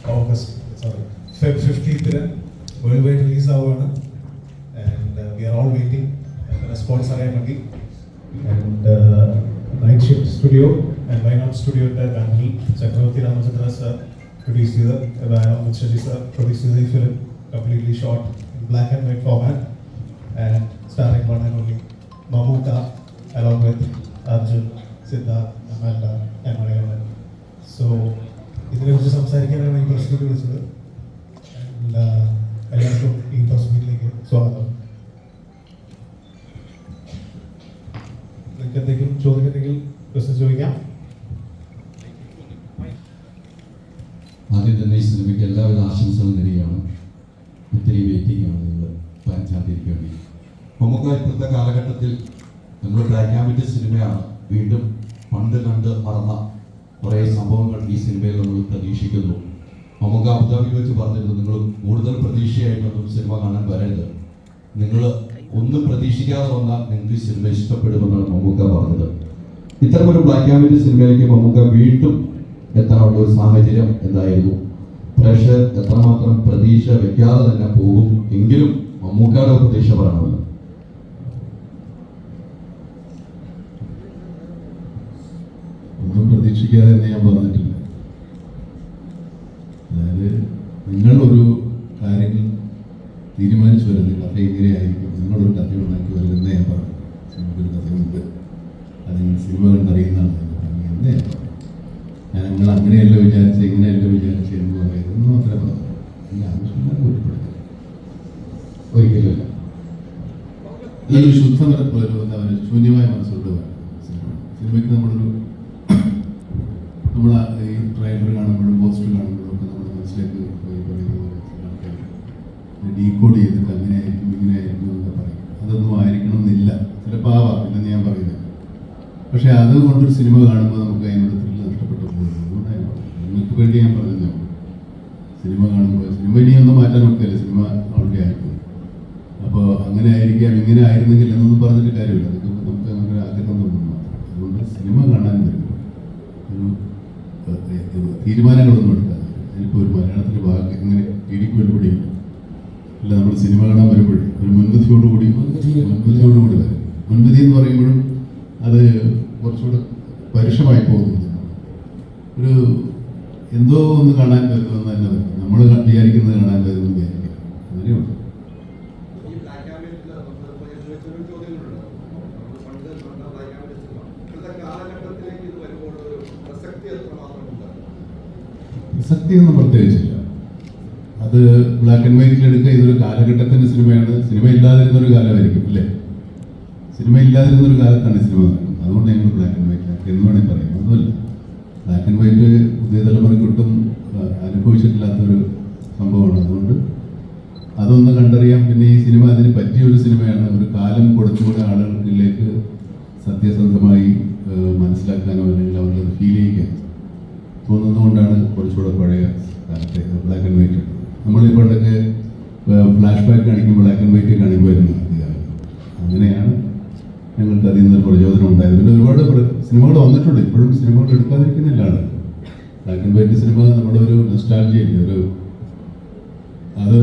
Feb 15th world wide release ആവുകയാണ്. And we are all waiting response അറിയാൻ വേണ്ടി. And night shift studio and Wayanad സ്റ്റുഡിയോയുടെ ബാനറിൽ Chakravarthy Ramachandra sir produce ചെയ്ത ശശി സർ പ്രൊഡ്യൂസ് ചെയ്ത ഈ film completely shot in black and white format and starring one and only Mammookka along with Arjun, Siddharth, Amanda and Mariaman. So ഇതിനെക്കുറിച്ച് സംസാരിക്കാനാണ് ഈ പ്രസ് മീറ്റ് വിളിച്ചത്. എല്ലാവർക്കും ഈ പ്രസ് മീറ്റിലേക്ക് സ്വാഗതം. നിങ്ങൾക്ക് എന്തെങ്കിലും ചോദിക്കുന്നെങ്കിൽ ക്വസ്റ്റ്യൻ ചോദിക്കാം. ആദ്യം തന്നെ ഈ സിനിമയ്ക്ക് എല്ലാവിധ ആശംസകളും നേരുകയാണ്. ഒത്തിരി വെയിറ്റിംഗ് ആണ് നിങ്ങൾ 15-ാം തീയതിക്ക് വേണ്ടി. നമുക്ക് ഇപ്പോഴത്തെ കാലഘട്ടത്തിൽ നമ്മൾ ബ്ലാക്ക് ആൻഡ് വൈറ്റ് സിനിമയാണ്. വീണ്ടും പണ്ട് കണ്ട് മറന്ന കുറേ സംഭവങ്ങൾ ഈ സിനിമയിൽ നമ്മൾ പ്രതീക്ഷിക്കുന്നു. നമുക്ക് അബുദാബി വെച്ച് പറഞ്ഞിരുന്നു, നിങ്ങൾ കൂടുതൽ പ്രതീക്ഷയായിട്ടൊന്നും സിനിമ കാണാൻ വരരുത്, നിങ്ങൾ ഒന്നും പ്രതീക്ഷിക്കാതെ വന്നാൽ നിങ്ങൾക്ക് ഈ സിനിമ ഇഷ്ടപ്പെടുമെന്നാണ് മമ്മൂക്ക പറഞ്ഞത്. ഇത്തരമൊരു ബ്ലാക്ക് ആൻഡ് വൈറ്റ് സിനിമയിലേക്ക് മമ്മൂക്ക വീണ്ടും എത്താനുള്ള ഒരു സാഹചര്യം എന്തായിരുന്നു? പ്രേക്ഷകർ എത്രമാത്രം പ്രതീക്ഷ വെക്കാതെ തന്നെ പോകും എങ്കിലും മമ്മൂക്കയുടെ പ്രതീക്ഷ പറയണമെന്ന്. ഒന്നും പ്രതീക്ഷിക്കാതെ എന്ന് ഞാൻ പറഞ്ഞിട്ടില്ല. അതായത് നിങ്ങളൊരു കാര്യങ്ങൾ തീരുമാനിച്ചു വരുന്നത് കഥ ഇങ്ങനെയായിരിക്കും, നിങ്ങളൊരു കഥ ഉണ്ടാക്കി വരുന്നേ ഞാൻ പറഞ്ഞു. സിനിമയ്ക്കൊരു കഥയുണ്ട്, അത് നിങ്ങൾ സിനിമ കണ്ടറിയുന്നതാണ് എന്നേ ഞാൻ പറഞ്ഞു. ഞാൻ നിങ്ങൾ അങ്ങനെയല്ല വിചാരിച്ച് ഇങ്ങനെയല്ല വിചാരിച്ച് എന്ന് പറയുന്നതൊന്നും അത്ര പറഞ്ഞു. എൻ്റെ ആവശ്യമില്ലാതെ കുറ്റപ്പെടുത്തില്ല, ഒരിക്കലില്ല. ഇതൊരു ശൂന്യമായ മനസ്സോട് സിനിമയ്ക്ക് നമ്മളൊരു നമ്മൾ ഈ ട്രെയിലർ കാണുമ്പോഴും പോസ്റ്റർ കാണുമ്പോഴും ഒക്കെ നമ്മുടെ മനസ്സിലേക്ക് പോയി പറയുന്ന ആൾക്കാർ ഡീകോഡ് ചെയ്തിട്ട് അങ്ങനെയായിരിക്കും ഇങ്ങനെയായിരിക്കും എന്നൊക്കെ പറയും. അതൊന്നും ആയിരിക്കണം എന്നില്ല, ചിലപ്പോൾ ആവാം, ഇല്ലെന്ന് ഞാൻ പറയുന്നില്ല. പക്ഷെ അതുകൊണ്ടൊരു സിനിമ കാണുമ്പോൾ നമുക്ക് അതിനോട് ത്രില്ല് നഷ്ടപ്പെട്ടു പോകുന്നത്. അതുകൊണ്ടാണ് നിങ്ങൾക്ക് വേണ്ടി ഞാൻ പറഞ്ഞത്. സിനിമ കാണുമ്പോൾ സിനിമ ഇനിയൊന്നും മാറ്റാൻ നോക്കിയല്ല, സിനിമ ഓൾറെഡി ആയിപ്പോയി. അപ്പോൾ അങ്ങനെ ആയിരിക്കാം ഇങ്ങനെ ആയിരുന്നെങ്കിൽ എന്നൊന്നും പറഞ്ഞിട്ട് കാര്യമില്ല. അതൊക്കെ നമുക്ക് അങ്ങനെ ഒരു ആഗ്രഹം തോന്നുന്നു. അതുകൊണ്ട് സിനിമ കാണാൻ വരുമ്പോൾ ഒരു തീരുമാനങ്ങളൊന്നും എടുക്കാതെ, എനിക്ക് ഒരു മലയാളത്തിൻ്റെ ഭാഗം ഇങ്ങനെ ഇടിക്കുവേണ്ടി പിടിയില്ല. അല്ല, നമ്മൾ സിനിമ കാണാൻ വരുമ്പോഴേ ഒരു മുൻവിധിയോടുകൂടി വരും. മുൻവിധി എന്ന് പറയുമ്പോഴും അത് കുറച്ചുകൂടെ പരുഷമായി പോകുന്നത്. ഒരു എന്തോ ഒന്ന് കാണാൻ വരുന്നതെന്ന് തന്നെ വരും. നമ്മൾ വിചാരിക്കുന്നത് കാണാൻ വരുന്നത് വിചാരിക്കും. അങ്ങനെയുണ്ട്. പ്രസക്തിയൊന്നും പ്രത്യേകിച്ചില്ല. അത് ബ്ലാക്ക് ആൻഡ് വൈറ്റിൽ എടുക്കുക. ഇതൊരു കാലഘട്ടത്തിൻ്റെ സിനിമയാണ്. സിനിമ ഇല്ലാതിരുന്നൊരു കാലമായിരിക്കും അല്ലേ? സിനിമ ഇല്ലാതിരുന്നൊരു കാലത്താണ് സിനിമ നടക്കുന്നത്. അതുകൊണ്ട് ഞങ്ങൾ ബ്ലാക്ക് ആൻഡ് വൈറ്റ് എന്ന് വേണമെങ്കിൽ പറയാം. അതുമല്ല, ബ്ലാക്ക് ആൻഡ് വൈറ്റ് പുതിയ തലമുറയ്ക്കൊട്ടും അനുഭവിച്ചിട്ടില്ലാത്തൊരു സംഭവമാണ്. അതുകൊണ്ട് അതൊന്ന് കണ്ടറിയാം. പിന്നെ ഈ സിനിമ അതിന് പറ്റിയൊരു സിനിമയാണ്. ഒരു കാലം കൊടുത്തുകൂടെ ആളുകളിലേക്ക് സത്യസന്ധമായി മനസ്സിലാക്കാനോ അല്ലെങ്കിൽ അവർക്കത് ഫീൽ ചെയ്യിക്കാൻ തോന്നുന്നതുകൊണ്ടാണ് കുറച്ചുകൂടെ പഴയ കാലത്തെ ബ്ലാക്ക് ആൻഡ് വൈറ്റ്. നമ്മൾ ഈ പണ്ടൊക്കെ ഫ്ലാഷ് ബാക്ക് കാണിക്കുമ്പോൾ ബ്ലാക്ക് ആൻഡ് വൈറ്റ് കാണിക്കുമായിരുന്നു അധികാരം. അങ്ങനെയാണ് ഞങ്ങൾക്ക് അതിൽ നിന്നൊരു പ്രചോദനം ഉണ്ടായത്. പിന്നെ ഒരുപാട് സിനിമകൾ വന്നിട്ടുണ്ട്. ഇപ്പോഴും സിനിമകൾ എടുക്കാതിരിക്കുന്നില്ല ആള്. ബ്ലാക്ക് ആൻഡ് വൈറ്റ് സിനിമ നമ്മുടെ ഒരു നൊസ്റ്റാൾജിയല്ലേ. അത്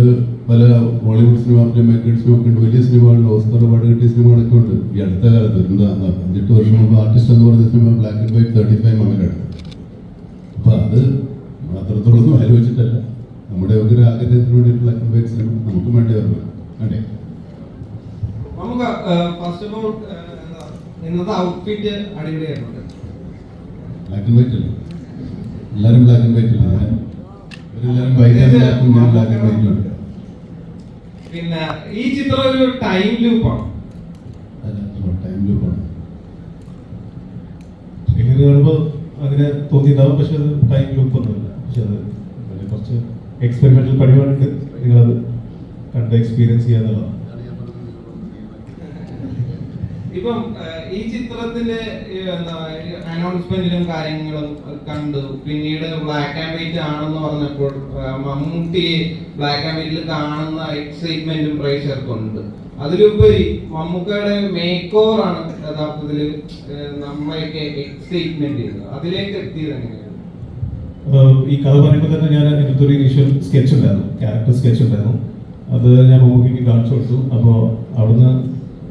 പല ബോളിവുഡ് സിനിമ ഫിലിം മേക്കേഴ്സിനും ഒക്കെ ഉണ്ട്. വലിയ സിനിമകളുണ്ട്, ഓസ്കർ അവാർഡ് കിട്ടിയ സിനിമകളൊക്കെ ഉണ്ട്. ഈ അടുത്ത കാലത്ത് 5-8 വർഷം മുമ്പ് ആർട്ടിസ്റ്റ് എന്ന് പറഞ്ഞ സിനിമ ബ്ലാക്ക് ആൻഡ് വൈറ്റ് 35 മകനാണ്. അപ്പോൾ അത് അത്രത്തോളം ആലോചിച്ചിട്ടല്ല, നമ്മുടെ ഒക്കെ ഒരു ആഗ്രഹത്തിന് വേണ്ടി ബ്ലാക്ക് ആൻഡ് വൈറ്റ് സിനിമ നമുക്കും വേണ്ടി വരണം. വേണ്ടേ? നമുക്ക് ഫസ്റ്റ് ഓഫ് ഓൾ ഇന്നത്തെ ഔട്ട്ഫിറ്റ് അടിപൊളിയായിട്ടുണ്ട്. ബ്ലാക്ക് ആൻഡ് വൈറ്റ് അല്ലേ? എല്ലാവരും ബ്ലാക്ക് ആൻഡ് വൈറ്റ് അല്ല. ഇവരെല്ലാവരും വൈറ്റ് ആൻഡ് ബ്ലാക്കും ഞാൻ ബ്ലാക്ക് ആൻഡ് വൈറ്റും ഉണ്ട്. പിന്നെ ഈ ചിത്രം ഒരു ടൈം ലൂപ്പാണ്. ടൈം ലൂപ്പാണ്. ട്രെയിലർ കാണുമ്പോൾ അങ്ങനെ തോന്നിയിട്ടുണ്ടാവും. പക്ഷെ അത് ടൈം ലൂപ്പ് ഒന്നുമില്ല. പക്ഷെ അത് കുറച്ച് എക്സ്പെരിമെന്റൽ പരിപാടിയുണ്ട്. നിങ്ങളത് കണ്ട് എക്സ്പീരിയൻസ് ചെയ്യാന്നുള്ളതാണ്. ഇപ്പം ഈ ചിത്രത്തിന്റെ അനൗൺസ്മെന്റിലും കാര്യങ്ങളും കണ്ടു. പിന്നീട് ബ്ലാക്ക് ആൻഡ് വൈറ്റ് ആണെന്ന് പറഞ്ഞപ്പോൾ മമ്മൂട്ടിയെ ബ്ലാക്ക് ആൻഡ് വൈറ്റിൽ കാണുന്ന എക്സൈറ്റ്മെന്റും പ്രേക്ഷകർക്കുണ്ട്. അതിലുപരി മമ്മൂക്കയുടെ മേക്ക് ഓവർ ആണ് യഥാർത്ഥത്തിൽ നമ്മളെയൊക്കെ എക്സൈറ്റ്മെന്റ് ചെയ്തത്. അതിലേക്ക് എത്തിയത് എങ്ങനെയാണ്? ഈ കഥ പറയുമ്പോൾ തന്നെ ഞാൻ എൻ്റെ ഒരു ഇനീഷ്യൽ സ്കെച്ച് ഉണ്ടായിരുന്നു, ക്യാരക്ടർ സ്കെച്ച് ഉണ്ടായിരുന്നു. അത് ഞാൻ മമ്മൂക്കിക്ക് കാണിച്ചു കൊടുത്തു. അപ്പോൾ അവിടുന്ന്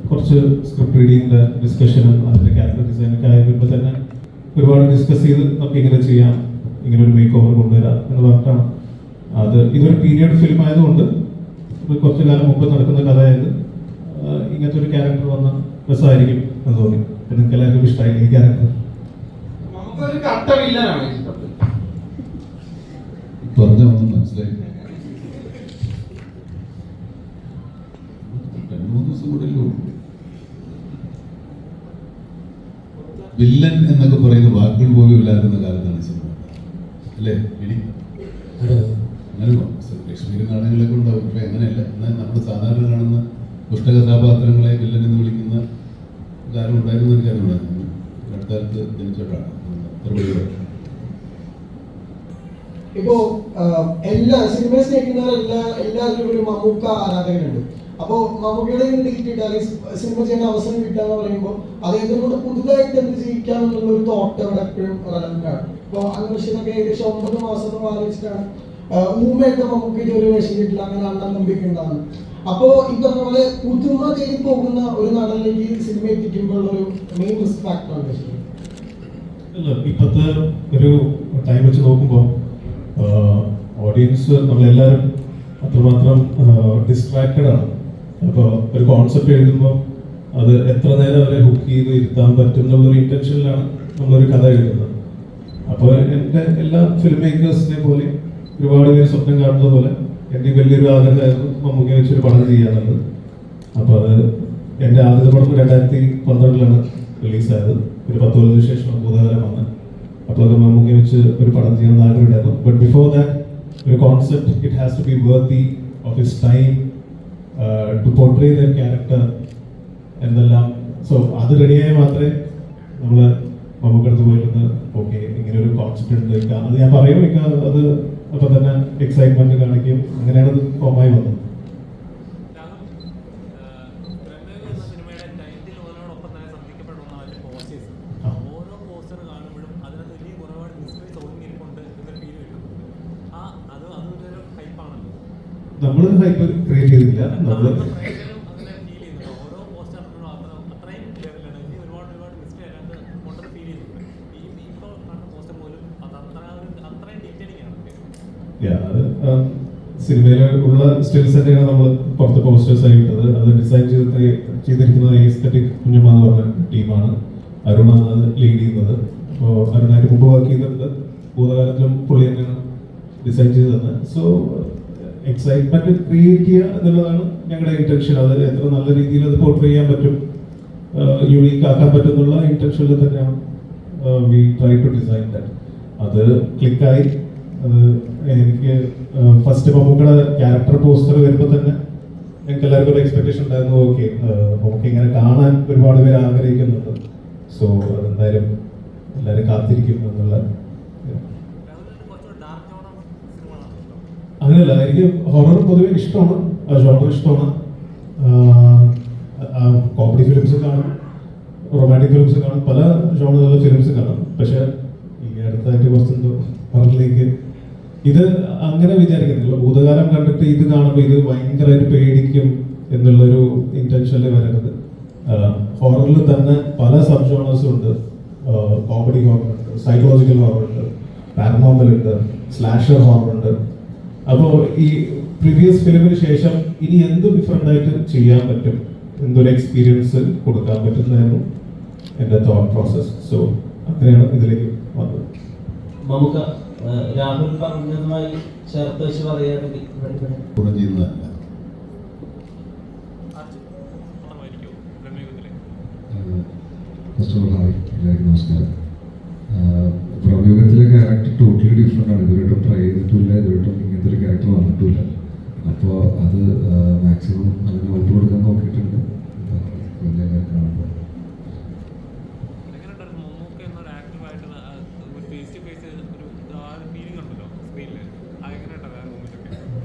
കുറച്ച് സ്ക്രിപ്റ്റ് റീഡിങ്ങിൻ്റെ ഡിസ്കഷനും അതിൻ്റെ ക്യാരക്ടർ ഡിസൈനൊക്കെ ആയി വരുമ്പോൾ തന്നെ ഒരുപാട് ഡിസ്കസ് ചെയ്ത് നമുക്ക് ഇങ്ങനെ ചെയ്യാം, ഇങ്ങനെ ഒരു മേക്ക് ഓവർ കൊണ്ടുവരാം എന്ന് പറഞ്ഞിട്ടാണ്. അത് ഇതൊരു പീരിയഡ് ഫിലിം ആയതുകൊണ്ട് കുറച്ചു കാലം മുമ്പ് നടക്കുന്ന കഥയായത് ഇങ്ങനത്തെ ഒരു ക്യാരക്ടർ വന്ന രസമായിരിക്കും എന്ന് തോന്നി. നിങ്ങൾക്ക് എല്ലാവർക്കും ഇഷ്ടമായി ഈ ക്യാരക്ടർ. നമുക്കൊരു കട്ട വില്ലനാണ് ഈ ചിത്രത്തിൽ. പറഞ്ഞ ഒന്നും മനസ്സിലായി. 2-3 ദിവസം കൂടെ വില്ലൻ എന്നൊക്കെ പറയുന്ന വാക്കുകൾ പോലും ഇല്ലാതിരുന്ന കാലത്താണ് സിനിമ അല്ലേ? ഇനി അങ്ങനെ ലക്ഷ്മി നാടകങ്ങളൊക്കെ ഉണ്ടാവും, പക്ഷെ അങ്ങനെയല്ല. എന്നാൽ നമ്മൾ സാധാരണ കാണുന്ന ദുഷ്ടകഥാപാത്രങ്ങളെ വില്ലൻ എന്ന് വിളിക്കുന്ന കാലം ഉണ്ടായിരുന്നു എനിക്കറിയില്ല. അടുത്തകാലത്ത് ജനിച്ചിട്ടാണ് ഇപ്പോ എല്ലാ സിനിമയെ സ്നേഹിക്കുന്ന എല്ലാവരും ഒരു മമ്മൂക്ക ആരാധകരുണ്ട്. അപ്പോൾ മമ്മൂക്കയുടെ ഡിഗ്രി അല്ലെങ്കിൽ സിനിമ ചെയ്യുന്ന അവസരം കിട്ടുക എന്ന് പറയുമ്പോൾ അദ്ദേഹത്തെ കൊണ്ട് പുതുതായിട്ട് എന്ത് ചെയ്യിക്കാം എന്നുള്ള ഒരു തോട്ട് അവിടെ എപ്പോഴും റെലവൻ്റ് ആണ്. ഇപ്പോൾ അന്വേഷണമൊക്കെ ഏകദേശം 9 മാസം ആലോചിച്ചിട്ടാണ് ഊമ്മയൊക്കെ മമ്മൂക്കയുടെ ഒരു വേഷം കിട്ടില്ല, അങ്ങനെ അണ്ണൻ നമ്പിക്കുണ്ടാണ്. അപ്പോൾ ഈ പറഞ്ഞ പോലെ പുതുമ തേടി പോകുന്ന ഒരു നടനിലേക്ക് സിനിമ എത്തിക്കുമ്പോൾ ഒരു മെയിൻ റിസ്ക് ഫാക്ടറാണ്. അല്ല, ഇപ്പോഴത്തെ ഒരു ടൈം വെച്ച് നോക്കുമ്പോൾ ഓഡിയൻസ് നമ്മളെല്ലാവരും അത്രമാത്രം ഡിസ്ട്രാക്റ്റഡ് ആണ്. അപ്പോൾ ഒരു കോൺസെപ്റ്റ് എഴുതുമ്പോൾ അത് എത്ര നേരം അവരെ ഹുക്ക് ചെയ്ത് ഇരുത്താൻ പറ്റും എന്നുള്ളൊരു ഇൻറ്റൻഷനിലാണ് നമ്മളൊരു കഥ എഴുതുന്നത്. അപ്പോൾ എൻ്റെ എല്ലാ ഫിലിം മേക്കേഴ്സിനെ പോലെ ഒരുപാട് പേര് സ്വപ്നം കാണുന്നത് പോലെ എൻ്റെ വലിയൊരു ആഗ്രഹമായിരുന്നു മമ്മൂക്കെ വെച്ചൊരു പടം ചെയ്യാനുള്ളത്. അപ്പോൾ അത് എൻ്റെ ആദ്യത്തെ പടം 2012 റിലീസായത്. ഒരു 10 കൊല്ലത്തിന് ശേഷമാണ് ഭൂതകാലം വന്നത്. അപ്പോൾ അത് മമ്മൂക്കെ വെച്ച് ഒരു പടം ചെയ്യണമെന്ന് ആഗ്രഹമുണ്ടായിരുന്നു. ബട്ട് ബിഫോർ ദാറ്റ് ഒരു concept it has to be worthy of his time to portray the character എന്നെല്ലാം. സോ അത് റെഡിയായാൽ മാത്രമേ നമ്മൾ മമ്മൂക്കടുത്ത് പോയിരുന്ന് ഓക്കെ ഇങ്ങനെ ഒരു കോൺസെപ്റ്റ് ഉണ്ട് അത് ഞാൻ പറയും അത് അപ്പം തന്നെ എക്സൈറ്റ്മെന്റ് കാണിക്കും. അങ്ങനെയാണ് അത് ഫോമായി വന്നത്. നമ്മൾ ഹൈപ്പ് ക്രിയേറ്റ് ചെയ്തില്ല. നമ്മൾ സിനിമയിൽ ഉള്ള സ്റ്റിൽസ് തന്നെയാണ് നമ്മൾ പുറത്ത് പോസ്റ്റേഴ്സ് ആയി വിട്ടത്. അത് ഡിസൈൻ ചെയ്തിരിക്കുന്നത് എസ്തെറ്റിക് കുഞ്ഞമ്മ എന്ന് പറഞ്ഞ ടീമാണ്. അരുണാണ് അത് ലീഡ് ചെയ്യുന്നത്. അപ്പോൾ അരുണായിട്ട് മുമ്പ് വർക്ക് ചെയ്തിട്ടുണ്ട്. ഭൂതകാലത്തിലും പുള്ളി തന്നെയാണ് ഡിസൈൻ ചെയ്ത് തന്നത്. സോ എക്സൈറ്റ്മെന്റ് ക്രിയേറ്റ് ചെയ്യുക എന്നുള്ളതാണ് ഞങ്ങളുടെ ഇന്റൻഷൻ. അത് എത്ര നല്ല രീതിയിൽ അത് പോർട്രേ ചെയ്യാൻ പറ്റും, യൂണീക്ക് ആക്കാൻ പറ്റും എന്നുള്ള ഇന്റൻഷനിൽ തന്നെയാണ് we try to design that. അത് ക്ലിക്കായി. എനിക്ക് ഫസ്റ്റ് മമ്മൂക്കയുടെ ക്യാരക്ടർ പോസ്റ്റർ വരുമ്പോൾ തന്നെ ഞങ്ങൾക്ക് എല്ലാവർക്കും ഒരു എക്സ്പെക്ടേഷൻ ഉണ്ടായിരുന്നു. ഓക്കെ നമുക്ക് ഇങ്ങനെ കാണാൻ ഒരുപാട് പേര് ആഗ്രഹിക്കുന്നുണ്ട്. സോ അതെന്തായാലും എല്ലാവരും കാത്തിരിക്കും എന്നുള്ള. അങ്ങനെയല്ല, എനിക്ക് ഹൊറർ പൊതുവെ ഇഷ്ടമാണ്, ജോണർ ഇഷ്ടമാണ്. കോമഡി ഫിലിംസ് കാണും, റൊമാൻറ്റിക് ഫിലിംസ് കാണും, പല ജോണറുള്ള ഫിലിംസ് കാണും. പക്ഷെ ഈ അടുത്തായിട്ട് കുറച്ചെന്തോ ഹൊററിലേക്ക് ഇത് അങ്ങനെ വിചാരിക്കുന്നില്ല. ഭൂതകാലം കണ്ടിട്ട് ഇത് കാണുമ്പോൾ ഇത് ഭയങ്കരമായിട്ട് പേടിക്കും എന്നുള്ളൊരു ഇന്റൻഷനിൽ വരരുത്. ഹൊററിൽ തന്നെ പല സബ് ജോണേഴ്സും ഉണ്ട്. കോമഡി ഹൊറർ ഉണ്ട്, സൈക്കോളജിക്കൽ ഹൊറർ ഉണ്ട്, പാരനോർമൽ ഉണ്ട്, സ്ലാഷർ ഹൊറർ ഉണ്ട്. അപ്പോൾ ഈ പ്രീവിയസ് ഫിലിമിന് ശേഷം ഇനി എന്ത് ഡിഫറെൻ്റ് ആയിട്ട് ചെയ്യാൻ പറ്റും, എന്തൊരു എക്സ്പീരിയൻസ് കൊടുക്കാൻ പറ്റുന്നതായിരുന്നു എൻ്റെ തോട്ട് പ്രോസസ്. സോ അങ്ങനെയാണ് ഇതിലേക്ക് വന്നത്. നമുക്ക് രാഹുൽ പറഞ്ഞതുമായി ചേർത്ത് വെച്ച് പറയുകയാണെങ്കിൽ നമസ്കാരം. പ്രയോഗത്തിലെ ക്യാരക്ടർ ടോട്ടലി ഡിഫറെൻ്റ് ആണ്. ഇതുവരെയായിട്ടും ട്രൈ ചെയ്തിട്ടില്ല, ഇതുവരെയായിട്ടും ഇങ്ങനത്തെ ഒരു ക്യാരക്ടർ വന്നിട്ടില്ല. അപ്പോൾ അത് മാക്സിമം അതിന് ഔട്ട് കൊടുക്കാൻ നോക്കിയിട്ടുണ്ട്. വലിയ കാണുമ്പോൾ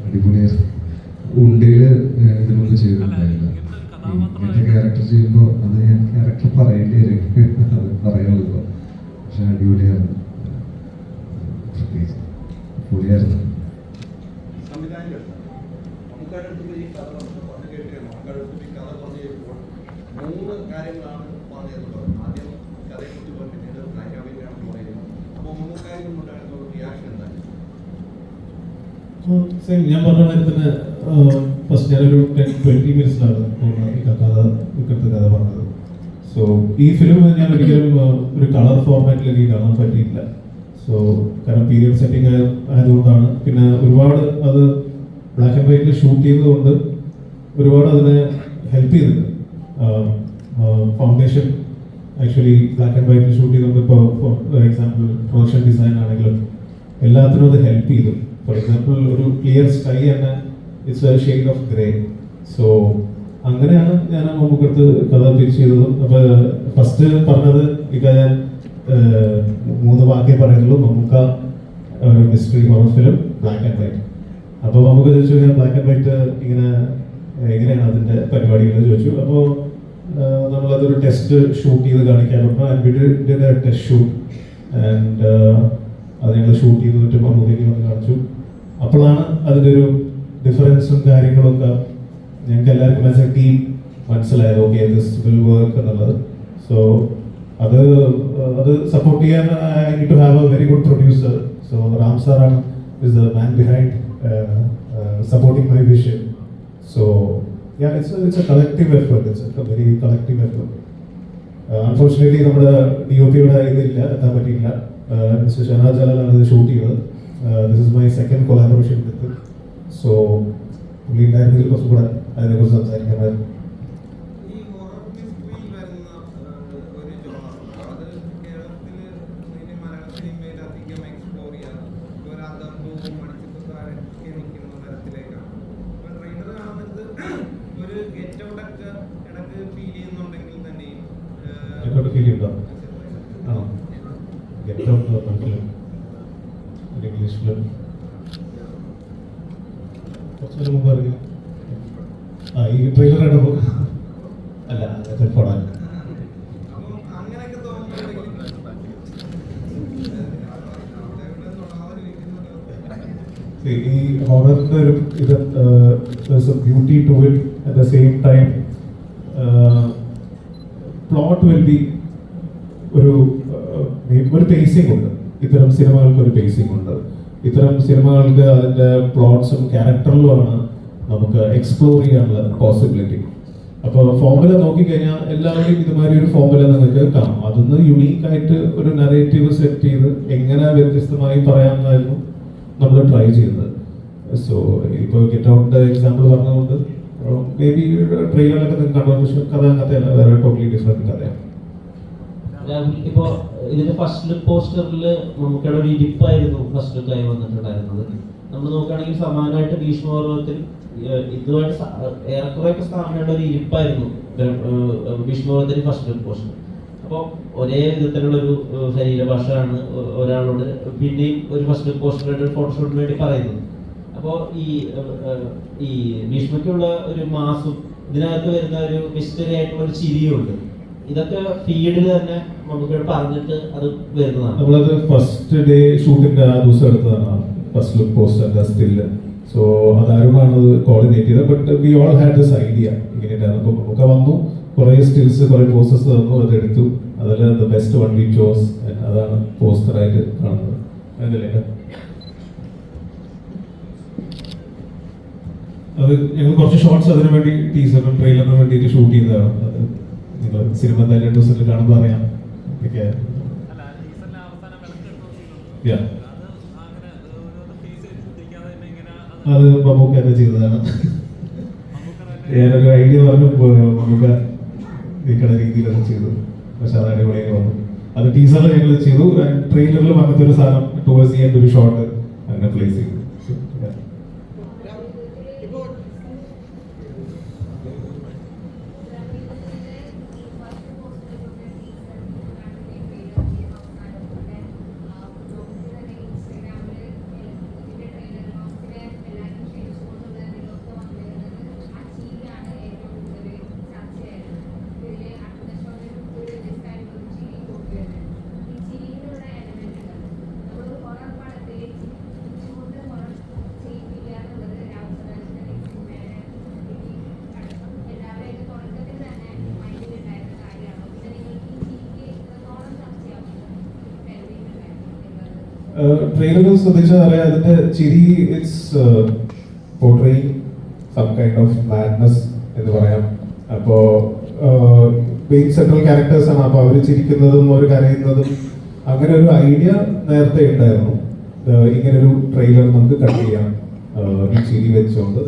അടിപൊളിയായിരുന്നു. ഉണ്ടയിൽ ഇതിനൊന്നും ചെയ്തിട്ടുണ്ടായില്ല. ഇങ്ങനത്തെ ക്യാരക്ടർ ചെയ്യുമ്പോൾ അത് ഞാൻ ക്യാരക്ടർ പറയേണ്ടി വരും, അത് പറയാനുള്ളൂ. പക്ഷെ അടിപൊളിയാണ് പ്രത്യേകിച്ച്. മമ്മൂക്കാരുടെ അടുത്ത് ഈ കഥ പറഞ്ഞു കേട്ടിരുന്നു. മമ്മൂക്കാരുടെ അടുത്ത് ഈ കഥ പറഞ്ഞു കേൾക്കുമ്പോൾ 3 കാര്യങ്ങളാണ് പറഞ്ഞതെന്നുള്ളത്. ആദ്യം കഥയെക്കുറിച്ച് പറഞ്ഞു, പിന്നീട് ബ്ലാക്കാവിൻ്റെയാണ് പറയുന്നത്. അപ്പോൾ മമ്മൂക്കാരിൽ നിന്നുണ്ടായിരുന്ന ഒരു റിയാക്ഷൻ എന്തായിരുന്നു? സെയിം ഞാൻ പറഞ്ഞ മാതിരി തന്നെ ഫസ്റ്റ് ഞാനൊരു 10-20 മിനിറ്റ്സിലാണ് ഇക്കടുത്ത കഥ പറഞ്ഞത്. സോ ഈ ഫിലിം ഞാൻ ഒരിക്കലും ഒരു കളർ ഫോർമാറ്റിലേക്ക് കാണാൻ പറ്റിയില്ല. സോ കാരണം പീരിയഡ് സെറ്റിംഗ് ആയതുകൊണ്ടാണ്. പിന്നെ ഒരുപാട് അത് ബ്ലാക്ക് ആൻഡ് വൈറ്റിൽ ഷൂട്ട് ചെയ്തതുകൊണ്ട് ഒരുപാട് അതിനെ ഹെൽപ്പ് ചെയ്തിട്ടുണ്ട്. ഫൗണ്ടേഷൻ ആക്ച്വലി ബ്ലാക്ക് ആൻഡ് വൈറ്റിൽ ഷൂട്ട് ചെയ്തുകൊണ്ട് ഇപ്പോൾ ഫോർ എക്സാമ്പിൾ പ്രൊഡക്ഷൻ ഡിസൈൻ ആണെങ്കിലും എല്ലാത്തിനും അത് ഹെൽപ്പ് ചെയ്തു. ഫോർ എക്സാമ്പിൾ ഒരു ക്ലിയർ സ്കൈ തന്നെ it's A shade of grey. So അങ്ങനെയാണ് ഞാൻ മമ്മൂക്കടുത്ത് കഥ പിച്ച് ചെയ്തത്. അപ്പോൾ ഫസ്റ്റ് പറഞ്ഞത് ഇക്ക ഞാൻ 3 വാക്കേ പറയുന്നുള്ളൂ, മമ്മൂക്ക ഒരു mystery horror film black and white. അപ്പോൾ മമ്മൂക്ക ചോദിച്ചു ഞാൻ ബ്ലാക്ക് ആൻഡ് വൈറ്റ് ഇങ്ങനെ എങ്ങനെയാണ് അതിൻ്റെ പരിപാടികൾ ചോദിച്ചു. അപ്പോൾ നമ്മളതൊരു ടെസ്റ്റ് ഷൂട്ട് ചെയ്ത് കാണിക്കാൻ പറഞ്ഞു. And we did A test shoot and അത് ഞങ്ങൾ ഷൂട്ട് ചെയ്ത് പറ്റും മമ്മൂക്കയ്ക്ക് വന്ന് കാണിച്ചു. അപ്പോഴാണ് അതിൻ്റെ ഒരു ഡിഫറൻസും കാര്യങ്ങളൊക്കെ ഞങ്ങൾക്ക് എല്ലാവർക്കും ആസ് എ ടീം മനസ്സിലായത്. ഓക്കെ ദിസ് വിൽ വർക്ക് എന്നുള്ളത്. സോ അത് സപ്പോർട്ട് ചെയ്യാൻ I need to have a very good producer. So Ram സാറാണ് is the man behind supporting my vision. So yeah, it's a collective effort. It's a very collective effort. Unfortunately നമ്മുടെ DOP ഇവിടെ ഇതില്ല, എത്താൻ പറ്റിയില്ല. Mister ഷനാദ് ജലാലാണ് ഇത് shoot ചെയ്തത്. This is my second collaboration with. So പുള്ളി ഉണ്ടായിരുന്നെങ്കിൽ കുറച്ചുകൂടെ അതിനെക്കുറിച്ച് സംസാരിക്കാനായിരുന്നു. ഈ ഹൊറർ മിസ്റ്ററിയിൽ വരുന്ന ഒരു ജോണർ അത് കേരളത്തിൽ മലയാള സിനിമയിൽ അധികം എക്സ്പ്ലോർ ചെയ്യാറ് ഒരു അതർഭവും മണിച്ചിത്രത്താഴൊക്കെ നിൽക്കുന്ന തരത്തിലേക്കാണ്. അപ്പോൾ ട്രെയിലർ കാണുന്നത് ഒരു ഗെറ്റ് ഔട്ടൊക്കെ ഇടയ്ക്ക് ഫീൽ ചെയ്യുന്നുണ്ടെങ്കിൽ തന്നെയും ഫീൽ ചെയ്യുന്നുണ്ടോ? ആണോ? ഗെറ്റ് ഔട്ട് ഫിലിം ഒരു ഇംഗ്ലീഷ് ഫിലിം കുറച്ചു മുമ്പ് അറിയാം. ഈ ട്രെയിലർ കണ്ടപ്പോൾ അല്ല അങ്ങനത്തെ പടം അപ്പം അങ്ങനെയൊക്കെ തോന്നുന്നുണ്ടെങ്കിൽ ഈ ഹൊററിന്റെ ഒരു ഇത് beauty to it. At the same time plot will be ഒരു പേസിംഗ് ഉണ്ട്. ഇത്തരം സിനിമകൾക്ക് ഒരു പേസിംഗ് ഉണ്ട്. ഇത്തരം സിനിമകൾക്ക് അതിൻ്റെ പ്ലോട്ട്സും ക്യാരക്ടറിലുമാണ് നമുക്ക് എക്സ്പ്ലോർ ചെയ്യാനുള്ള പോസിബിലിറ്റി. അപ്പോൾ ഫോർമുല നോക്കിക്കഴിഞ്ഞാൽ എല്ലാവരും ഇതുമാതിരി ഒരു ഫോർമുല നിങ്ങൾക്ക് കാണാം. അതൊന്ന് യുണീക്കായിട്ട് ഒരു നറേറ്റീവ് സെറ്റ് ചെയ്ത് എങ്ങനെ വ്യത്യസ്തമായി പറയാമെന്നായിരുന്നു നമ്മൾ ട്രൈ ചെയ്യുന്നത്. സോ ഇപ്പോൾ ഗെറ്റ് ഔട്ടിൻ്റെ എക്സാമ്പിൾ പറഞ്ഞതുകൊണ്ട് മേ ബി ട്രെയിലറൊക്കെ നിങ്ങൾക്ക് കണ്ടു. പക്ഷേ കഥ അങ്ങനത്തെയല്ല, വേറെ ടോട്ടലി ഡിഫറെൻറ്റ് കഥയാണ്. ഇപ്പോ ഇതിന്റെ ഫസ്റ്റ് ലുക്ക് പോസ്റ്ററിൽ നമുക്കുള്ള ഒരു ഇരിപ്പായിരുന്നു ഫസ്റ്റ് ലുക്കായി വന്നിട്ടുണ്ടായിരുന്നത്. നമ്മൾ നോക്കുകയാണെങ്കിൽ സമാനമായിട്ട് ഭീഷ്മപർവത്തിൽ ഇതുമായിട്ട് ഏറെക്കുറെയൊക്കെ സാമ്യമുള്ള ഒരു ഇരിപ്പായിരുന്നു ഭീഷ്മപർവത്തിന്റെ ഫസ്റ്റ് ലുക്ക് പോസ്റ്റർ. അപ്പോൾ ഒരേ വിധത്തിലുള്ളൊരു ശരീരഭാഷയാണ് ഒരാളോട് പിന്നെയും ഒരു ഫസ്റ്റ് ലുക്ക് പോസ്റ്ററായിട്ട് ഒരു ഫോട്ടോഷൂട്ടിന് വേണ്ടി പറയുന്നത്. അപ്പോൾ ഈ ഭീഷ്മയ്ക്കുള്ള ഒരു മാസും ഇതിനകത്ത് വരുന്ന ഒരു മിസ്റ്ററി ആയിട്ടുള്ള ഒരു ചിരിയും ഉണ്ട്. ഇതൊക്കെ ഫീൽഡിൽ തന്നെ നമുക്ക് പറഞ്ഞിട്ട് അത് വരുന്നതാണ്. നമ്മളത് ഫസ്റ്റ് ഡേ ഷൂട്ടിന്റെ ആ ദിവസം എടുത്തതാണ് first look poster still. So അതാരുമാണ് അത് കോർഡിനേറ്റ് ചെയ്തത്. But we all had this idea ഇങ്ങനെയാണ്. അപ്പോൾ നമുക്ക് വന്നു കുറേ സ്റ്റിൽസ് കുറേ പോസ്റ്റേഴ്സ് തന്നു, അതെടുത്തു. അതിൽ the best one we chose. അതാണ് പോസ്റ്ററായിട്ട് കാണുന്നത്. അതല്ലേ അത് ഞങ്ങൾ കുറച്ച് ഷോർട്സ് അതിനു വേണ്ടി ടീസറിനും ട്രെയിലറിനും വേണ്ടിയിട്ട് ഷൂട്ട് ചെയ്തതാണ്. അത് നിങ്ങൾ സിനിമ എന്തായാലും 2 ദിവസത്തിൽ കാണുമ്പോൾ അറിയാം. അത് മമ്മൂക്ക തന്നെ ചെയ്തതാണ്. ഞാനൊരു ഐഡിയ പറഞ്ഞു മമ്മൂക്ക നിൽക്കുന്ന രീതിയിലൊക്കെ ചെയ്തു. പക്ഷെ അത് അടിപൊളിയായി വന്നു. അത് ടീസറിൽ ഞങ്ങൾ ചെയ്തു. ട്രെയിലറിലും അങ്ങനത്തെ ഒരു സാധനം ടുവേഴ്സ് ചെയ്യാൻ ഒരു ഷോട്ട് അങ്ങനെ പ്ലേസ് ചെയ്തു. ട്രെയിലർ ശ്രദ്ധിച്ചാൽ അറിയാം, അതിന്റെ ചിരി it's portraying some kind of madness എന്ന് പറയാം. അപ്പോ മെയിൻ സെൻട്രൽ ക്യാരക്ടേഴ്സ് ആണ്, അപ്പൊ അവർ ചിരിക്കുന്നതും അവർ കരയുന്നതും അങ്ങനെ ഒരു ഐഡിയ നേരത്തെ ഉണ്ടായിരുന്നു. ഇങ്ങനൊരു ട്രെയിലർ നമുക്ക് കട്ട് ചെയ്യാം ഈ ചിരി വെച്ചുകൊണ്ട്,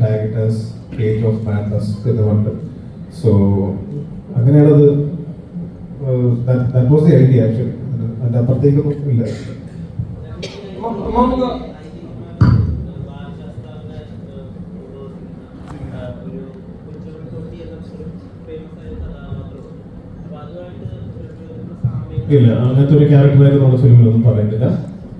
tag it as age of madness എന്ന് പറഞ്ഞിട്ട്. സോ അങ്ങനെയാണത്. That was the idea actually. അതിന്റെ അപ്പുറത്തേക്കൊന്നും ഇല്ല. മമ്മുക്ക ഇല്ല, അങ്ങനത്തെ ഒരു ക്യാരക്ടറായിട്ട് നമ്മുടെ ഫിലിമിലൊന്നും പറയുന്നില്ല.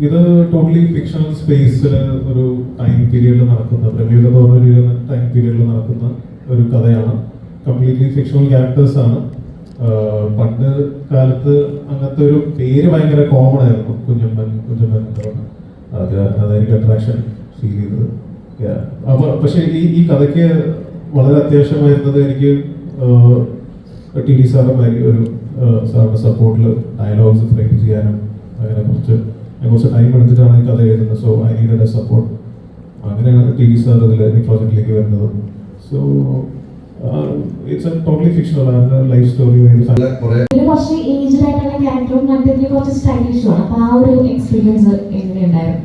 ഇത് ടോട്ടലി ഫിക്ഷണൽ സ്പേസിൽ ഒരു ടൈം പീരീഡിൽ നടക്കുന്ന, പ്രമേയം എന്ന് പറഞ്ഞ ടൈം പീരീഡിൽ നടക്കുന്ന ഒരു കഥയാണ്. കംപ്ലീറ്റ്ലി ഫിക്ഷണൽ ക്യാരക്ടേഴ്സ് ആണ്. പണ്ട് കാലത്ത് അങ്ങനത്തെ ഒരു പേര് ഭയങ്കര കോമൺ ആയിരുന്നു, കുഞ്ഞമ്മൻ എന്ന് പറഞ്ഞ. അതായിരിക്കും അട്രാക്ഷൻ ഫീൽ ചെയ്തത്. അപ്പൊ പക്ഷെ ഈ കഥയ്ക്ക് വളരെ അത്യാവശ്യമായിരുന്നത് എനിക്ക് ടി.ഡി. സാറിന്റെ ഒരു സാറിന്റെ സപ്പോർട്ടിൽ ഡയലോഗ്സ് ഫ്രെയിം ചെയ്യാനും അങ്ങനെ കുറച്ച് ടൈം എടുത്തിട്ടാണ് ഈ കഥ എഴുതുന്നത്. So I needed A support. അങ്ങനെയാണ് ടി.ഡി. സാർ ഇതിൽ ഈ പ്രോജക്റ്റിലേക്ക് വരുന്നത്. So it's A totally fictional life story. കുറച്ച് ഏജ്ഡ് ആയിട്ടുള്ള ക്യാരക്ടറും മറ്റേ കുറച്ച് സ്റ്റൈലിഷും ആണ്. അപ്പൊ ആ ഒരു എക്സ്പീരിയൻസ് എങ്ങനെയുണ്ടായിരുന്നു?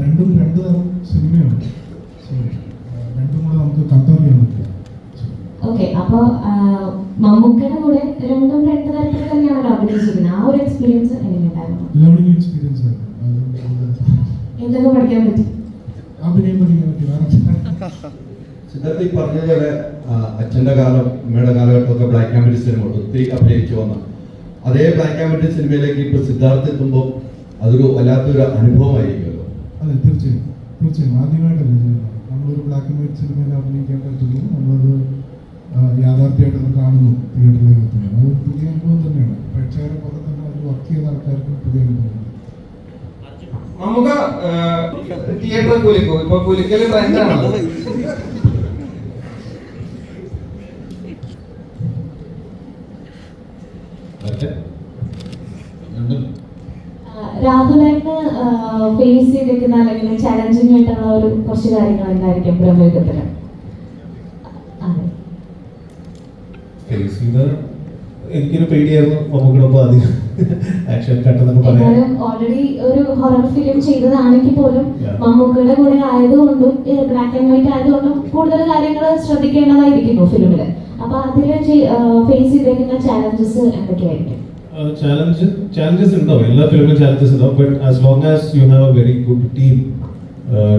രണ്ടും രണ്ട് തരം സിനിമയാണ്. രണ്ടും കൂടെ നമുക്ക് കമ്പയർ ചെയ്യാൻ പറ്റില്ല. ഓക്കെ, അപ്പോൾ മമ്മൂക്കയുടെ കൂടെ രണ്ടും രണ്ട് തരത്തിൽ തന്നെയാണല്ലോ അഭിനയിച്ചിരിക്കുന്നത്. ആ ഒരു എക്സ്പീരിയൻസ് എങ്ങനെയുണ്ടായിരുന്നു? ലേണിംഗ് എക്സ്പീരിയൻസ് ആയിരുന്നു. എന്തൊക്കെ പഠിക്കാൻ പറ്റി? അഭിനയം പഠിക്കാൻ പറ്റി. സിദ്ധാർത്ഥ ഈ പറഞ്ഞതുപോലെ അച്ഛൻ്റെ കാലം, അമ്മയുടെ കാലഘട്ടമൊക്കെ ബ്ലാക്ക് ആൻഡ് വൈറ്റ് സിനിമ ഒത്തിരി അഭിനയിച്ചു വന്ന അതേ ബ്ലാക്ക് ആൻഡ് വൈറ്റ് സിനിമയിലേക്ക് ഇപ്പോൾ സിദ്ധാർത്ഥ എത്തുമ്പോൾ അതൊരു വല്ലാത്തൊരു അനുഭവമായിരിക്കുമല്ലോ. അതെ, തീർച്ചയായും ആദ്യമായിട്ടല്ല ചെയ്യുന്നത്. നമ്മളൊരു ബ്ലാക്ക് ആൻഡ് വൈറ്റ് സിനിമയിൽ അഭിനയിക്കാൻ പറ്റുന്നു, നമ്മളത് യാഥാർത്ഥ്യമായിട്ട് അത് കാണുന്നു, തിയേറ്ററിലേക്ക് എത്തുന്നു. അത് പുതിയ അനുഭവം തന്നെയാണ്. പ്രേക്ഷകരെ പോലെ തന്നെ അത് വർക്ക് ചെയ്യുന്ന ആൾക്കാർക്കും പുതിയ അനുഭവം. മമ്മുക്ക തിയേറ്ററിൽ കുലിക്കും. ഇപ്പൊ കുലിക്കല് ട്രെൻഡാണല്ലോ. രാഹുലായിട്ട് ഫേസ് ചെയ്തിരിക്കുന്ന അല്ലെങ്കിൽ ചലഞ്ചിങ് ആയിട്ടുള്ള ഒരു കുറച്ച് കാര്യങ്ങൾ എന്തായിരിക്കും പ്രമേയത്തിന്? എനിക്കൊരു പേടിയായിരുന്നു മമ്മൂക്കിടൊപ്പം അധികം ആക്ഷൻ കട്ടെന്നൊക്കെ പറയാം. ഓൾറെഡി ഒരു ഹൊറർ ഫിലിം ചെയ്തതാണെങ്കിൽ പോലും മമ്മൂക്കയുടെ കൂടെ ആയതുകൊണ്ടും ബ്ലാക്ക് ആൻഡ് വൈറ്റ് ആയതുകൊണ്ടും കൂടുതൽ കാര്യങ്ങൾ ശ്രദ്ധിക്കേണ്ടതായിരിക്കുന്നു ഫിലിമില്. അപ്പൊ അതിൽ ഫേസ് ചെയ്തേക്കുന്ന ചാലഞ്ചസ് എന്തൊക്കെയായിരിക്കും? challenges ഉണ്ടാവും, എല്ലാ ഫിലിമിലും ചാലഞ്ചസ് ഉണ്ടാവും. But as long as you have a very good team,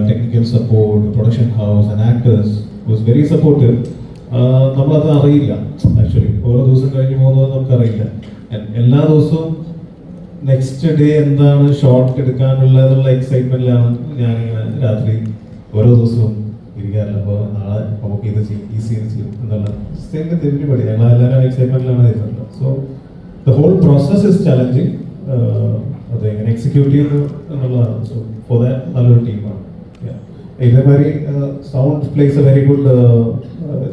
technical support, production house and actors was very supportive. നമ്മളത് അറിയില്ല ആക്ച്വലി. ഓരോ ദിവസം കഴിഞ്ഞ് പോകുന്നത് നമുക്കറിയില്ല. എല്ലാ ദിവസവും നെക്സ്റ്റ് ഡേ എന്താണ് ഷോട്ട് എടുക്കാനുള്ളതെന്നുള്ള എക്സൈറ്റ്മെന്റിലാണ് ഞാനിങ്ങനെ രാത്രി ഓരോ ദിവസവും ഇരിക്കാറില്ല. അപ്പോൾ നാളെ നമുക്ക് ഇത് ചെയ്യും, ഈ സീൻ ചെയ്യും എന്നുള്ള എവരിബഡി ഞങ്ങളെല്ലാവരും എക്സൈറ്റ്മെന്റിലാണ് ഇരുന്നത്. So the whole process is challenging. അത് എങ്ങനെ എക്സിക്യൂട്ട് ചെയ്യുന്നു എന്നുള്ളതാണ്. സോ ഫോർ ദാറ്റ് നല്ലൊരു ടീമാണ്. ഇതേമാതിരി sound plays a very good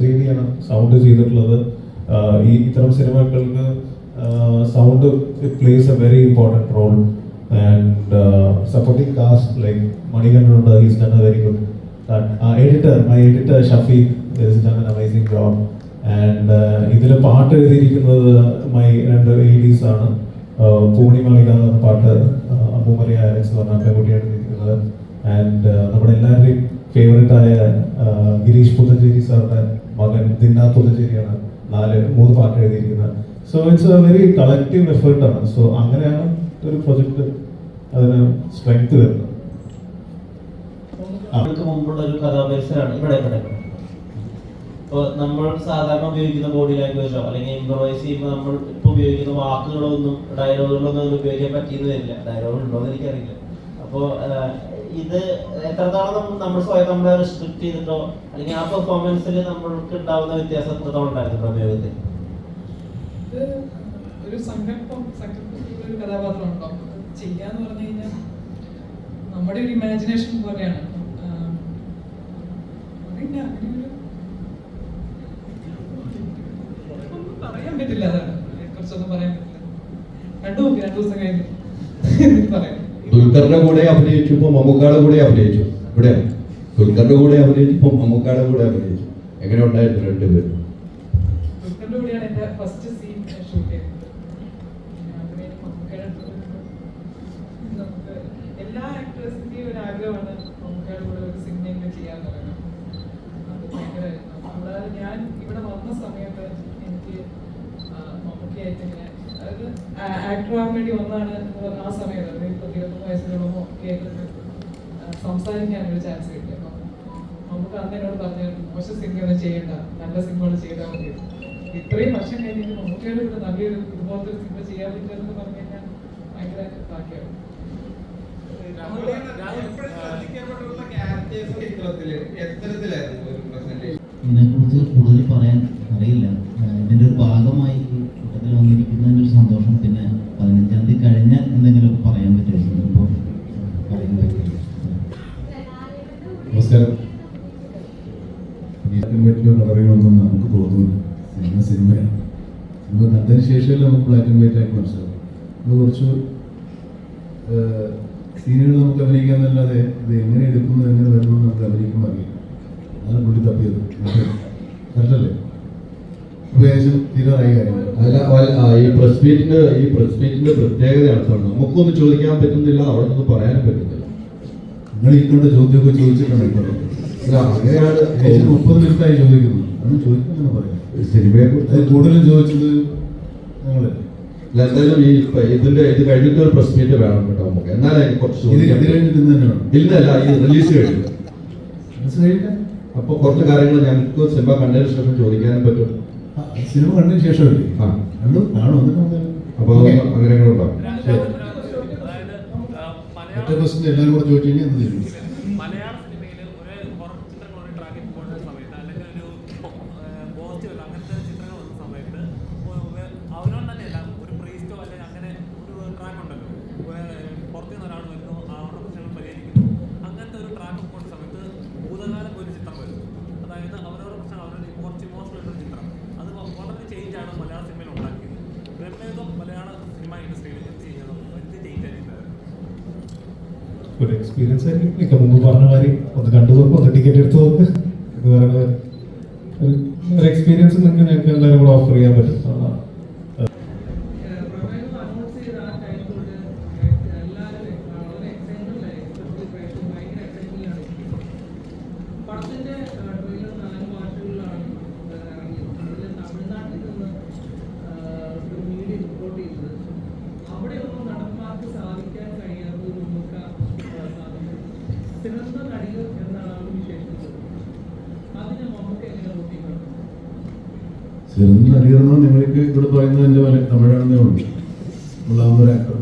രീതിയാണ് സൗണ്ട് ചെയ്തിട്ടുള്ളത്. ഈ ഇത്തരം സിനിമകൾക്ക് sound plays a very important role. And supporting cast like മണികണ്ഠനുണ്ട്, he's done a very good. My editor Shafeeq is done an amazing job. And ഇതിൽ പാട്ട് എഴുതിയിരിക്കുന്നത് മൈ 2 ADs ആണ്. പൂർണിമാളിക എന്ന പാട്ട് അമ്മൂമറിയ ആലക്സ് എന്ന് പറഞ്ഞ പെൺകുട്ടിയാണ് എഴുതിയിരിക്കുന്നത്. ആൻഡ് നമ്മുടെ എല്ലാവരുടെയും ഫേവറേറ്റ് ആയ ഗിരീഷ് പുത്തഞ്ചേരി സാറിന്റെ മകൻ ദിന്നാഥ് പുത്തഞ്ചേരിയാണ് 3 പാട്ട് എഴുതിയിരിക്കുന്നത്. So it's a very collective എഫേർട്ടാണ്. സോ അങ്ങനെയാണ് ഒരു പ്രൊജക്ട് അതിന് സ്ട്രെങ്ത് വരുന്നത്. മുമ്പുള്ള ഒരു കഥാപരിസരമാണ് ഇവിടെ. ഇപ്പോൾ നമ്മൾ സാധാരണ ഉപയോഗിക്കുന്ന ബോഡി ലാംഗ്വേജോ അല്ലെങ്കിൽ ഇംപ്രവൈസ് ചെയ്യുമ്പോൾ നമ്മൾ ഇപ്പോൾ ഉപയോഗിക്കുന്ന വാക്കുകളോ ഒന്നും ഡയലോഗുകളോ ഒന്നും ഉപയോഗിക്കാൻ പറ്റിയെന്ന് വരില്ല. ഡയലോഗ് ഉണ്ടോ എന്ന് എനിക്കറിയില്ല. അപ്പോൾ ഇത് എത്രത്തോളം നമ്മൾ സ്വയം നമ്മളെ റെസ്ട്രിക്ട് ചെയ്തിട്ടോ അല്ലെങ്കിൽ ആ പെർഫോമൻസിൽ നമ്മൾക്ക് ഉണ്ടാവുന്ന വ്യത്യാസം എത്രത്തോളം ഉണ്ടായിരുന്നു പ്രമേയത്തിൽ? ഒരു ഒരു കഥാപാത്രമുണ്ടോ ചെയ്യാന്ന് പറഞ്ഞു കഴിഞ്ഞാൽ നമ്മുടെ ഒരു ഇമാജിനേഷൻ പോലെയാണ്. പറയാൻ പറ്റില്ല, അതാണ് കുറച്ചൊന്നും പറയാൻ പറ്റില്ല. കണ്ടു നോക്കി ദുൽഖറിന്റെ കൂടെ അഭിനയിച്ചു, ഇപ്പോൾ മമ്മൂക്കയുടെ കൂടെ അഭിനയിച്ചു. ഇവിടെ ദുൽഖറിന്റെ കൂടെ അഭിനയിച്ചു, ഇപ്പോൾ മമ്മൂക്കയുടെ കൂടെ അഭിനയിച്ചു. എങ്ങനെ ഉണ്ടായിരുന്നു രണ്ടുപേരും? ദുൽഖറിന്റെ കൂടെയാണ് എന്റെ ഫസ്റ്റ് സീൻ ഷൂട്ട് ചെയ്തത്. നമുക്ക് എല്ലാ ആക്ടേഴ്സിന്റെയും ഒരു ആഗ്രഹമാണ് മമ്മൂക്കയുടെ കൂടെ ഒരു സിനിമയെങ്കിലും ചെയ്യാൻ പറയുന്നത്. അത് ഭയങ്കരമായിരുന്നു. കൂടാതെ ഞാൻ ഇവിടെ വന്ന സമയത്ത് എനിക്ക് മമ്മൂക്കയായിട്ട് ഇങ്ങനെ അതായത് ആക്ടർ ആകാൻ വേണ്ടി വന്നതാണ് ആ സമയത്ത്, ഒരു 21 വയസ്സിലുള്ളപ്പോൾ കേട്ടിട്ട് സംസാരിക്കാനൊരു ചാൻസ് കിട്ടി. അപ്പം നമുക്ക് അന്ന് എന്നോട് പറഞ്ഞു, മോശം സിനിമയൊന്നും ചെയ്യണ്ട, നല്ല സിനിമകൾ ചെയ്താൽ മതി. ഇത്രയും വർഷം കഴിഞ്ഞിട്ട് മമ്മൂക്കയുടെ കൂടെ നല്ലൊരു ഇതുപോലത്തെ ഒരു സിനിമ ചെയ്യാൻ പറ്റുമെന്ന് പറഞ്ഞു കഴിഞ്ഞാൽ ഭയങ്കര ഭാഗ്യമാണ്. ഇതിനെക്കുറിച്ച് കൂടുതൽ പറയാൻ അറിയില്ല. ഇതിൻ്റെ ഒരു ഭാഗമായി ഈ കൂട്ടത്തിൽ വന്നിരിക്കുന്നതിൻ്റെ ഒരു സന്തോഷം. പിന്നെ 15-ാം തീയതി കഴിഞ്ഞാൽ എന്തെങ്കിലുമൊക്കെ പറയാൻ പറ്റുമായിരിക്കും. ഇപ്പോൾ പറയാൻ പറ്റില്ല. നമസ്കാരം. അറിയണമെന്നും നമുക്ക് തോന്നുന്നില്ല. സിനിമ സിനിമയാണ്. സിനിമ കണ്ടതിന് ശേഷമല്ലേ നമുക്ക് ബ്ലാക്ക് ആൻഡ് വൈറ്റ് ആയിട്ട് മനസ്സിലാവും. അത് കുറച്ച് സീനുകൾ നമുക്ക് അഭിനയിക്കാന്നല്ലാതെ ഇത് എങ്ങനെ എടുക്കുന്നു എങ്ങനെ വരുന്നു നമുക്ക് അഭിനയിക്കുമ്പോൾ അറിയില്ല. അതാണ് പുള്ളി തപ്പിയത്. കറക്റ്റല്ലേ? ഏകദേശം തീരാറായി കാര്യങ്ങൾ. അല്ല, ഈ പ്രസ് മീറ്റിന്റെ പ്രത്യേകതയാണ് നമുക്കൊന്നും ചോദിക്കാൻ പറ്റുന്നില്ല, അവിടെ നിന്ന് പറയാനും പറ്റുന്നില്ല. നിങ്ങൾ ഇരിക്കേണ്ട ചോദ്യമൊക്കെ ചോദിച്ചിട്ടാണ് ഇപ്പോൾ. അങ്ങനെയാണ്. ഏകദേശം 30 മിനിറ്റായി ചോദിക്കുന്നു. അതൊന്നും ചോദിക്കാമെന്ന് പറയാം. സിനിമയെ അത് കൂടുതലും ചോദിച്ചത് ഞങ്ങളല്ലേ. എന്തായാലും ഇത് കഴിഞ്ഞിട്ട് ഒരു പ്രസ് മീറ്റ് വേണം കേട്ടോ നമുക്ക്. എന്നാലും കുറച്ച് കഴിഞ്ഞിട്ട് ഇന്ന് തന്നെ വേണം. ഇല്ലല്ല, ഈ റിലീസ് കഴിഞ്ഞു. കഴിഞ്ഞിട്ട് അപ്പൊ കുറച്ച് കാര്യങ്ങൾ ഞങ്ങൾക്ക് സിനിമ കണ്ടതിന് ശേഷം ചോദിക്കാനും പറ്റും. സിനിമ കണ്ടതിന് ശേഷമല്ലേ? കണ്ടു കാണും. അപ്പൊ അങ്ങനെ ഉണ്ടാവും. ഒറ്റ പ്രശ്നം എല്ലാവരും കൂടെ ചോദിച്ചു കഴിഞ്ഞാൽ എന്ത് ചെയ്യും? മലയാള സിനിമയിൽ ഒരു ഹൊറർ ചിത്രങ്ങൾ ഒരു ട്രാക്കിൽ പോകുന്ന സമയത്ത് അല്ലെങ്കിൽ ഒരു പോസ്റ്റുകൾ അങ്ങനത്തെ ചിത്രങ്ങൾ വന്ന സമയത്ത് അവരോട് തന്നെയല്ല, ഒരു പ്രീസ്റ്റോ അല്ലെങ്കിൽ അങ്ങനെ ഒരു ട്രാക്ക് ഉണ്ടല്ലോ, പുറത്തു നിന്ന് ഒരാൾ വരുന്നു, അവരുടെ പ്രശ്നങ്ങൾ പരിഹരിക്കുന്നു. അങ്ങനത്തെ ഒരു ട്രാക്ക് പോകുന്ന സമയത്ത് ഭൂതകാലം ഒരു ചിത്രം വരുന്നു. അതായത് അവരവരുടെ പ്രശ്നം അവരുടെ കുറച്ച് ഇമോഷണൽ ആയിട്ടൊരു ചിത്രം. അത് വളരെ ചേഞ്ചാണ് മലയാള സിനിമയിൽ ഉണ്ടാക്കിയത്. പ്രമേയം മലയാള സിനിമ ഇൻഡസ്ട്രിയിൽ എന്ത് ചേഞ്ച് ആയിരുന്നു? ഒരു എക്സ്പീരിയൻസ് ആയിരിക്കും. ഇപ്പം മുമ്പ് പറഞ്ഞ മാതിരി ഒന്ന് കണ്ടു നോക്കും, ഒന്ന് ടിക്കറ്റ് എടുത്ത് നോക്ക് എന്ന് പറയുന്ന ഒരു എക്സ്പീരിയൻസ് ഞങ്ങൾക്ക് എല്ലാവരും കൂടെ ഓഫർ ചെയ്യാൻ പറ്റും. സിനിമ നടികർന്നോ നിങ്ങൾക്ക് ഇവിടെ പറയുന്നത് എൻ്റെ പോലെ തമിഴാണെന്നേ ഉള്ളൂ. ഉള്ള ഒരു ആക്ടർ.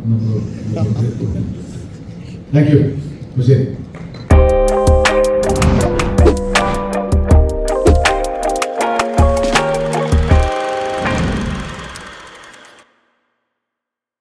Thank you. ശരി.